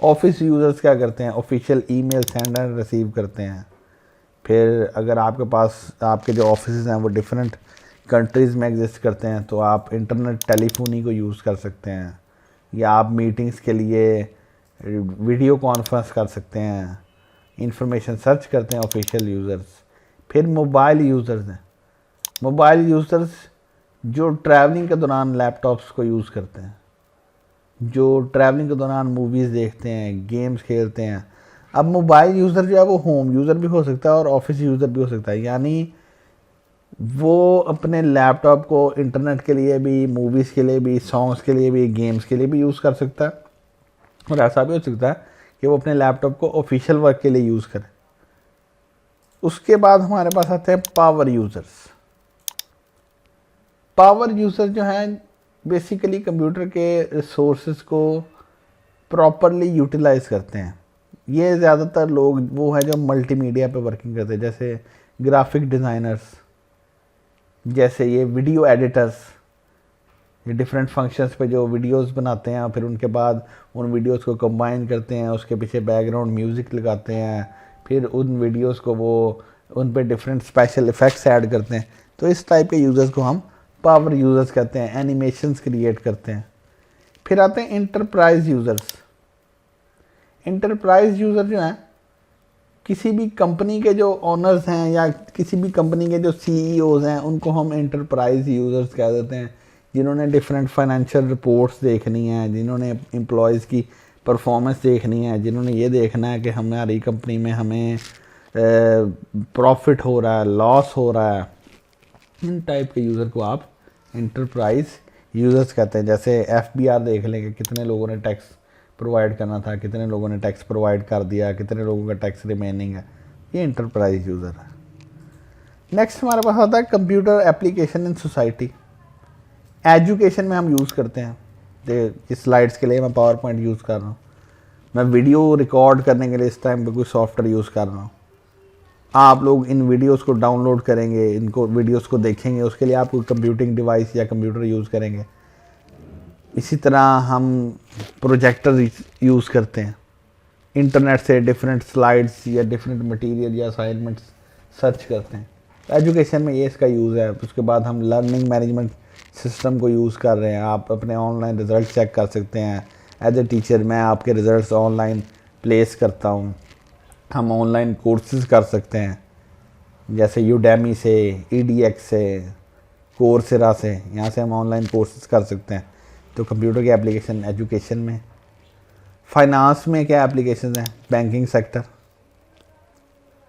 ऑफिस यूज़र्स क्या करते हैं? Official email send and receive करते हैं। फिर अगर आपके पास आपके जो ऑफिस हैं वो डिफरेंट कंट्रीज़ में एग्जिस्ट करते हैं तो आप इंटरनेट टेलीफोनी को यूज़ कर सकते हैं, या आप मीटिंग्स के लिए वीडियो कॉन्फ्रेंस कर सकते हैं। इंफॉर्मेशन सर्च करते हैं ऑफिशियल यूज़र्स। फिर मोबाइल यूज़र्स हैं। मोबाइल यूज़र्स जो ट्रैवलिंग के दौरान लैपटॉप्स को यूज़ करते हैं, जो ट्रैवलिंग के दौरान मूवीज़ देखते हैं, गेम्स खेलते हैं। अब मोबाइल यूज़र जो है वो होम यूज़र भी हो सकता है और ऑफिस यूज़र भी हो सकता है, यानी वो अपने लैपटॉप को इंटरनेट के लिए भी, मूवीज़ के लिए भी, सॉन्ग्स के लिए भी, गेम्स के लिए भी यूज़ कर सकता है। और ऐसा भी हो सकता है कि वो अपने लैपटॉप को ऑफिशियल वर्क के लिए यूज़ करें। उसके बाद हमारे पास आते हैं पावर यूज़र्स। पावर यूज़र जो हैं बेसिकली कंप्यूटर के रिसोर्सेज को प्रॉपरली यूटिलाइज करते हैं। ये ज़्यादातर लोग वो है जो मल्टीमीडिया पे वर्किंग करते हैं, जैसे ग्राफिक डिज़ाइनर्स, जैसे ये वीडियो एडिटर्स, ये डिफरेंट फंक्शंस पे जो वीडियोस बनाते हैं, फिर उनके बाद उन वीडियोस को कंबाइन करते हैं, उसके पीछे बैकग्राउंड म्यूज़िक लगाते हैं, फिर उन वीडियोस को वो उन पे डिफरेंट स्पेशल इफ़ेक्ट्स ऐड करते हैं। तो इस टाइप के यूज़र्स को हम पावर यूज़र्स कहते हैं, एनिमेशंस क्रिएट करते हैं। फिर आते हैं इंटरप्राइज यूज़र्स। इंटरप्राइज यूज़र जो हैं किसी भी कंपनी के जो ओनर्स हैं या किसी भी कंपनी के जो सीईओज़ हैं, उनको हम इंटरप्राइज यूज़र्स कह देते हैं, जिन्होंने डिफरेंट फाइनेंशियल रिपोर्ट्स देखनी है, जिन्होंने एम्प्लॉयज़ की परफॉर्मेंस देखनी है, जिन्होंने ये देखना है कि हमारी कंपनी में हमें प्रॉफिट हो रहा है, लॉस हो रहा है। इन टाइप के यूज़र को आप इंटरप्राइज यूज़र्स कहते हैं। जैसे एफबीआर देख लें कि कितने लोगों ने टैक्स प्रोवाइड करना था, कितने लोगों ने टैक्स प्रोवाइड कर दिया, कितने लोगों का टैक्स रिमेनिंग है, ये इंटरप्राइज यूज़र है। नेक्स्ट हमारे पास आता है computer application in society. Education में हम यूज़ करते हैं। इस स्लाइड्स के लिए मैं पावर पॉइंट यूज़ कर रहा हूँ, मैं वीडियो रिकॉर्ड करने के लिए इस टाइम पे कोई सॉफ्टवेयर यूज़ कर रहा हूँ। आप लोग इन वीडियोस को डाउनलोड करेंगे, इनको वीडियोस को देखेंगे, उसके लिए आप कोई कंप्यूटिंग डिवाइस या कंप्यूटर यूज़ करेंगे। इसी तरह हम प्रोजेक्टर यूज़ करते हैं, इंटरनेट से डिफरेंट स्लाइड्स या डिफरेंट मटेरियल या असाइनमेंट्स सर्च करते हैं। एजुकेशन में ये इसका यूज़ है। उसके बाद हम लर्निंग मैनेजमेंट सिस्टम को यूज़ कर रहे हैं। आप अपने ऑनलाइन रिज़ल्ट चेक कर सकते हैं। एज ए टीचर मैं आपके रिज़ल्ट्स ऑनलाइन प्लेस करता हूँ। हम ऑनलाइन कोर्सेज कर सकते हैं, जैसे यूडेमी से, EDX से, कोर्सेरा से, यहाँ से हम ऑनलाइन कोर्सेज कर सकते हैं। तो कंप्यूटर की एप्लीकेशन एजुकेशन में। फाइनेंस में क्या एप्लीकेशन हैं? Banking sector,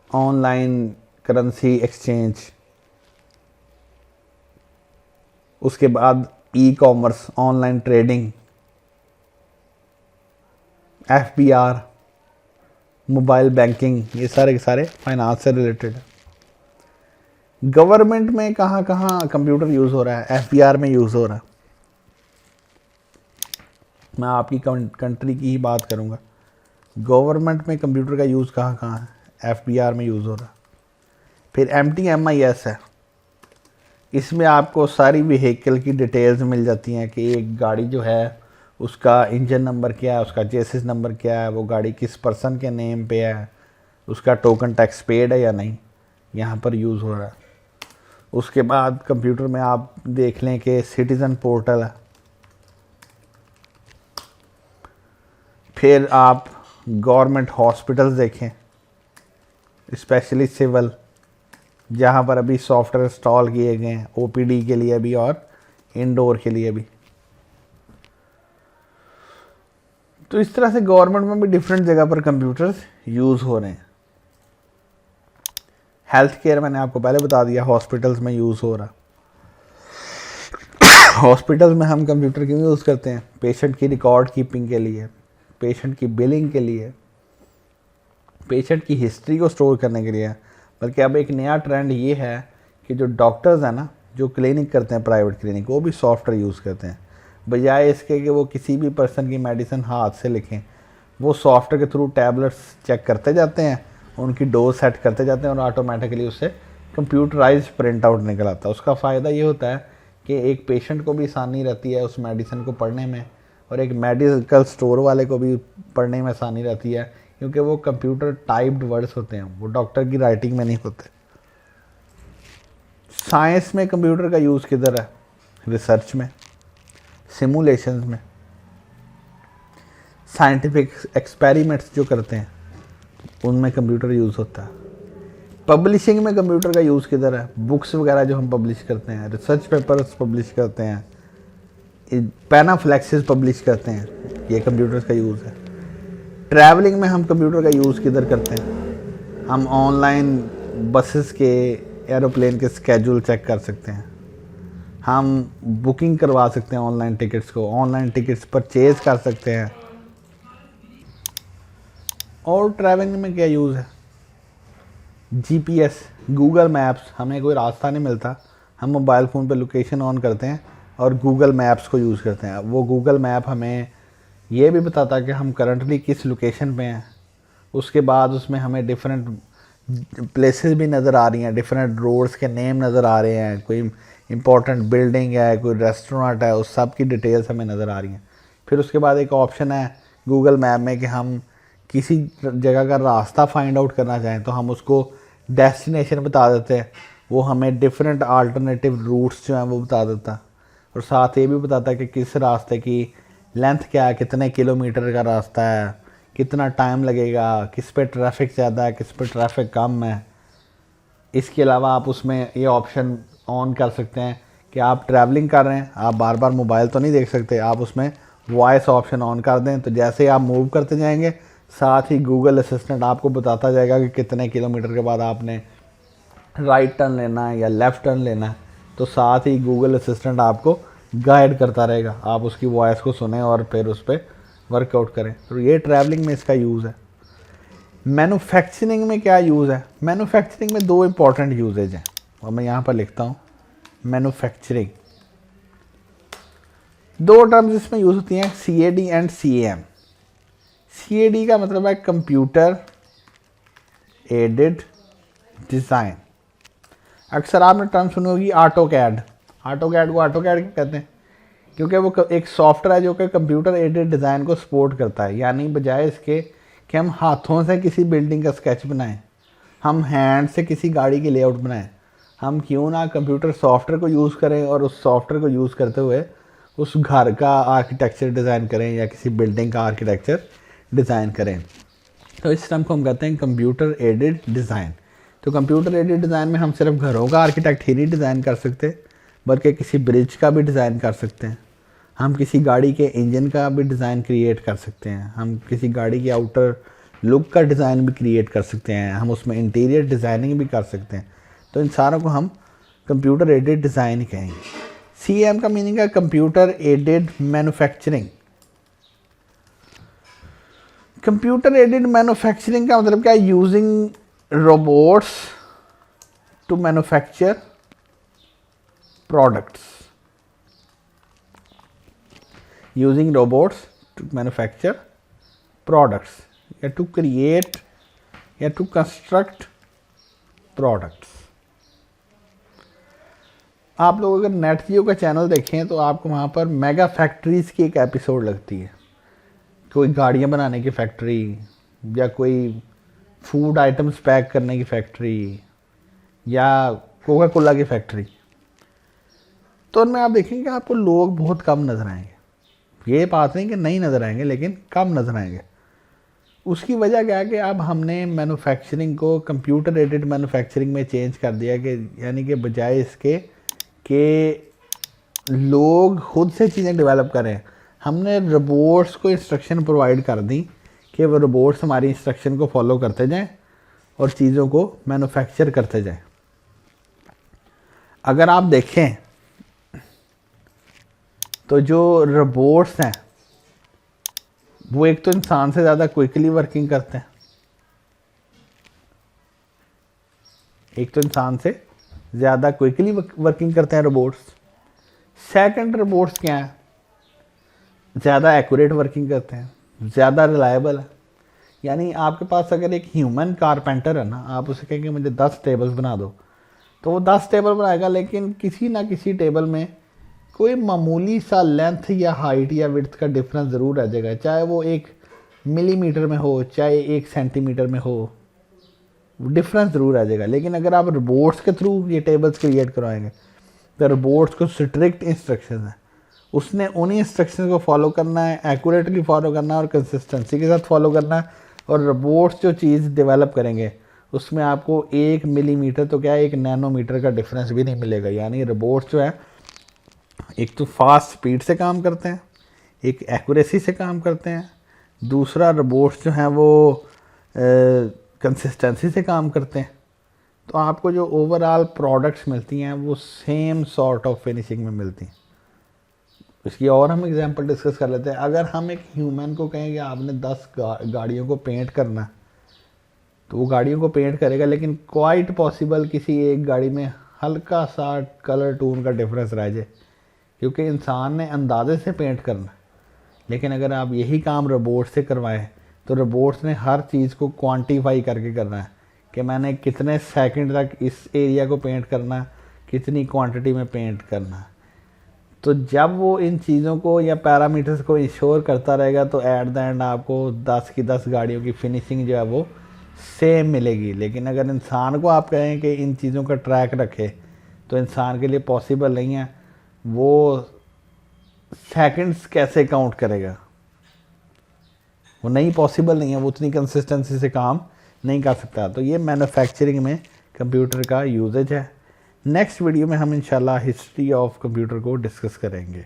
online currency exchange, उसके बाद e-commerce, online trading, FBR, mobile banking, ये सारे के सारे फाइनेंस से रिलेटेड है। गवर्नमेंट में कहाँ कहाँ कंप्यूटर यूज़ हो रहा है? FBR में यूज़ हो रहा है। मैं आपकी कंट्री की ही बात करूँगा। गवर्नमेंट में कंप्यूटर का यूज़ कहाँ कहाँ है? FBR में यूज़ हो रहा है। फिर MTMIS है, इसमें आपको सारी व्हीकल की डिटेल्स मिल जाती हैं कि एक गाड़ी जो है उसका इंजन नंबर क्या है, उसका चेसिस नंबर क्या है, वो गाड़ी किस पर्सन के नेम पे है, उसका टोकन टैक्स पेड है या नहीं, यहाँ पर यूज़ हो रहा है। उसके बाद कंप्यूटर में आप देख लें कि सिटीज़न पोर्टल है। फिर आप गवर्नमेंट हॉस्पिटल्स देखें, स्पेशली सिविल, जहाँ पर अभी सॉफ्टवेयर इंस्टॉल किए गए हैं OPD के लिए भी और इंडोर के लिए भी। तो इस तरह से गवर्नमेंट में भी डिफरेंट जगह पर कंप्यूटर्स यूज़ हो रहे हैं। हेल्थ केयर मैंने आपको पहले बता दिया, हॉस्पिटल्स में यूज़ हो रहा। हॉस्पिटल्स में हम कंप्यूटर क्यों यूज़ करते हैं? पेशेंट की रिकॉर्ड कीपिंग के लिए, पेशेंट की बिलिंग के लिए, पेशेंट की हिस्ट्री को स्टोर करने के लिए। बल्कि अब एक नया ट्रेंड ये है कि जो डॉक्टर्स हैं ना, जो क्लिनिक करते हैं प्राइवेट क्लिनिक, वो भी सॉफ्टवेयर यूज़ करते हैं। बजाय इसके कि वो किसी भी पर्सन की मेडिसिन हाथ से लिखें, वो सॉफ्टवेयर के थ्रू टैबलेट्स चेक करते जाते हैं, उनकी डोज सेट करते जाते हैं और ऑटोमेटिकली उससे कंप्यूटराइज प्रिंट आउट निकल आता है। उसका फ़ायदा ये होता है कि एक पेशेंट को भी आसानी रहती है उस मेडिसिन को पढ़ने में, और एक मेडिकल स्टोर वाले को भी पढ़ने में आसानी रहती है, क्योंकि वो कंप्यूटर टाइप्ड वर्ड्स होते हैं, वो डॉक्टर की राइटिंग में नहीं होते। साइंस में कंप्यूटर का यूज़ किधर है? रिसर्च में, सिमुलेशंस में, साइंटिफिक एक्सपेरिमेंट्स जो करते हैं उनमें कंप्यूटर यूज़ होता है। पब्लिशिंग में कंप्यूटर का यूज़ किधर है? बुक्स वगैरह जो हम पब्लिश करते हैं, रिसर्च पेपर्स पब्लिश करते हैं, पैनाफ्लेक्सेस पब्लिश करते हैं, ये कंप्यूटर्स का यूज़ है। ट्रैवलिंग में हम कंप्यूटर का यूज़ किधर करते हैं? हम ऑनलाइन बसेस के, एरोप्लेन के स्केड्यूल चेक कर सकते हैं, हम बुकिंग करवा सकते हैं ऑनलाइन टिकट्स को, ऑनलाइन टिकट्स परचेज कर सकते हैं। और ट्रैवलिंग में क्या यूज़ है? GPS, Google maps. हमें कोई रास्ता नहीं मिलता, हम मोबाइल फ़ोन पे लोकेशन ऑन करते हैं और गूगल मैप्स को यूज़ करते हैं। वो गूगल मैप हमें ये भी बताता है कि हम करंटली किस लोकेशन पे हैं। उसके बाद उसमें हमें डिफरेंट प्लेसेस भी नज़र आ रही हैं, डिफरेंट रोड्स के नेम नज़र आ रहे हैं, कोई इंपॉर्टेंट बिल्डिंग है, कोई रेस्टोरेंट है, उस सब की डिटेल्स हमें नज़र आ रही हैं। फिर उसके बाद एक ऑप्शन है गूगल मैप में कि हम किसी जगह का रास्ता फाइंड आउट करना चाहें तो हम उसको डेस्टिनेशन बता देते हैं, वो हमें डिफरेंट अल्टरनेटिव रूट्स जो हैं वो बता देता है। और साथ ये भी बताता है कि किस रास्ते की लेंथ क्या है, कितने किलोमीटर का रास्ता है, कितना टाइम लगेगा, किस पे ट्रैफिक ज़्यादा है, किस पे ट्रैफिक कम है। इसके अलावा आप उसमें ये ऑप्शन ऑन कर सकते हैं कि आप ट्रैवलिंग कर रहे हैं, आप बार बार मोबाइल तो नहीं देख सकते, आप उसमें वॉइस ऑप्शन ऑन कर दें तो जैसे ही आप मूव करते जाएंगे साथ ही गूगल असिस्टेंट आपको बताता जाएगा कि कितने किलोमीटर के बाद आपने राइट टर्न लेना है या लेफ़्ट टर्न लेना है। तो साथ ही गूगल असिस्टेंट आपको गाइड करता रहेगा, आप उसकी वॉइस को सुने और फिर उस पर वर्कआउट करें। तो ये ट्रैवलिंग में इसका यूज़ है। मैन्युफैक्चरिंग में क्या यूज़ है? मैन्युफैक्चरिंग में दो इंपॉर्टेंट यूजेज हैं और मैं यहाँ पर लिखता हूँ मैन्युफैक्चरिंग। दो टर्म्स इसमें यूज़ होती हैं, CAD एंड CAM। CAD का मतलब है कंप्यूटर एडेड डिज़ाइन। अक्सर आपने टर्म सुनी होगी ऑटोकैड। ऑटोकैड को ऑटोकैड क्यों कहते हैं? क्योंकि वो एक सॉफ्टवेयर है जो कि कंप्यूटर एडेड डिज़ाइन को सपोर्ट करता है। यानी बजाय इसके कि हम हाथों से किसी बिल्डिंग का स्केच बनाएं, हम हैंड से किसी गाड़ी की लेआउट बनाएं, हम क्यों ना कंप्यूटर सॉफ्टवेयर को यूज़ करें और उस सॉफ्टवेयर को यूज़ करते हुए उस घर का आर्किटेक्चर डिज़ाइन करें या किसी बिल्डिंग का आर्किटेक्चर डिज़ाइन करें। तो इस टर्म को हम कहते हैं कंप्यूटर एडेड डिज़ाइन। तो कंप्यूटर एडेड डिज़ाइन में हम सिर्फ घरों का आर्किटेक्ट ही नहीं डिज़ाइन कर सकते, बल्कि किसी ब्रिज का भी डिज़ाइन कर सकते हैं, हम किसी गाड़ी के इंजन का भी डिज़ाइन क्रिएट कर सकते हैं, हम किसी गाड़ी की आउटर लुक का डिज़ाइन भी क्रिएट कर सकते हैं, हम उसमें इंटीरियर डिज़ाइनिंग भी कर सकते हैं। तो इन सारों को हम कंप्यूटर एडेड डिज़ाइन ही कहेंगे। CAM का मीनिंग है computer aided manufacturing. Computer aided manufacturing का मतलब क्या है? Using robots to manufacture products. Using robots to manufacture products या टू क्रिएट या टू कंस्ट्रक्ट प्रोडक्ट्स। आप लोग अगर नेट जियो का चैनल देखें तो आपको वहाँ पर मेगा फैक्ट्रीज़ की एक एपिसोड लगती है। कोई गाड़ियाँ बनाने की फैक्ट्री या कोई फूड आइटम्स पैक करने की फैक्ट्री या कोका कोला की फैक्ट्री। तो उनमें आप देखेंगे आपको लोग बहुत कम नज़र आएंगे। ये बात नहीं कि नहीं नज़र आएंगे, लेकिन कम नज़र आएंगे। उसकी वजह क्या है कि अब हमने मैन्युफैक्चरिंग को कंप्यूटर एडेड मैन्युफैक्चरिंग में चेंज कर दिया कि यानी कि बजाय इसके कि लोग खुद से चीज़ें डेवलप करें, हमने रोबोट्स को इंस्ट्रक्शन प्रोवाइड कर दी कि वो रोबोट्स हमारी इंस्ट्रक्शन को फॉलो करते जाएं और चीज़ों को मैन्युफैक्चर करते जाएं। अगर आप देखें तो जो रोबोट्स हैं वो एक तो इंसान से ज़्यादा क्विकली वर्किंग करते हैं, एक तो इंसान से ज़्यादा क्विकली वर्किंग करते हैं रोबोट्स। सेकंड, रोबोट्स क्या हैं? ज़्यादा एक्यूरेट वर्किंग करते हैं, ज़्यादा रिलायबल है। यानी आपके पास अगर एक ह्यूमन कारपेंटर है ना, आप उसे कहेंगे मुझे 10 टेबल्स बना दो, तो वो 10 टेबल बनाएगा, लेकिन किसी ना किसी टेबल में कोई मामूली सा लेंथ या हाइट या विड्थ का डिफरेंस ज़रूर रह जाएगा, चाहे वो 1 मिलीमीटर में हो, चाहे 1 सेंटीमीटर में हो, डिफरेंस ज़रूर आ जाएगा। लेकिन अगर आप रोबोट्स के थ्रू ये टेबल्स क्रिएट करवाएंगे तो रोबोट्स को स्ट्रिक्ट इंस्ट्रक्शन है, उसने उन्हीं इंस्ट्रक्शन को फॉलो करना है, एक्यूरेटली फॉलो करना है और कंसिस्टेंसी के साथ फॉलो करना है। और रोबोट्स जो चीज़ डेवलप करेंगे उसमें आपको 1 मिलीमीटर तो क्या है 1 नैनोमीटर का डिफरेंस भी नहीं मिलेगा। यानी रोबोट्स जो है एक तो फास्ट स्पीड से काम करते हैं, एक एक्यूरेसी से काम करते हैं, दूसरा रोबोट्स जो हैं वो कंसिस्टेंसी से काम करते हैं। तो आपको जो ओवरऑल प्रोडक्ट्स मिलती हैं वो सेम सॉर्ट ऑफ फिनिशिंग में मिलती हैं। इसकी और हम एग्जांपल डिस्कस कर लेते हैं। अगर हम एक ह्यूमन को कहें कि आपने 10 गाड़ियों को पेंट करना, तो वो गाड़ियों को पेंट करेगा, लेकिन क्वाइट पॉसिबल किसी एक गाड़ी में हल्का सा कलर टोन का डिफरेंस रह जाए, क्योंकि इंसान ने अंदाजे से पेंट करना। लेकिन अगर आप यही काम रोबोट से करवाएं, तो रोबोट्स ने हर चीज़ को क्वांटिफाई करके करना है कि मैंने कितने सेकंड तक इस एरिया को पेंट करना, कितनी क्वांटिटी में पेंट करना। तो जब वो इन चीज़ों को या पैरामीटर्स को इंश्योर करता रहेगा, तो एट द एंड आपको 10 की 10 गाड़ियों की फिनिशिंग जो है वो सेम मिलेगी। लेकिन अगर इंसान को आप कहें कि इन चीज़ों का ट्रैक रखे, तो इंसान के लिए पॉसिबल नहीं है। वो सेकंड्स कैसे काउंट करेगा, वो नहीं, पॉसिबल नहीं है, वो उतनी कंसिस्टेंसी से काम नहीं कर सकता। तो ये मैन्युफैक्चरिंग में कंप्यूटर का यूजेज है। नेक्स्ट वीडियो में हम इंशाल्लाह हिस्ट्री ऑफ कंप्यूटर को डिस्कस करेंगे।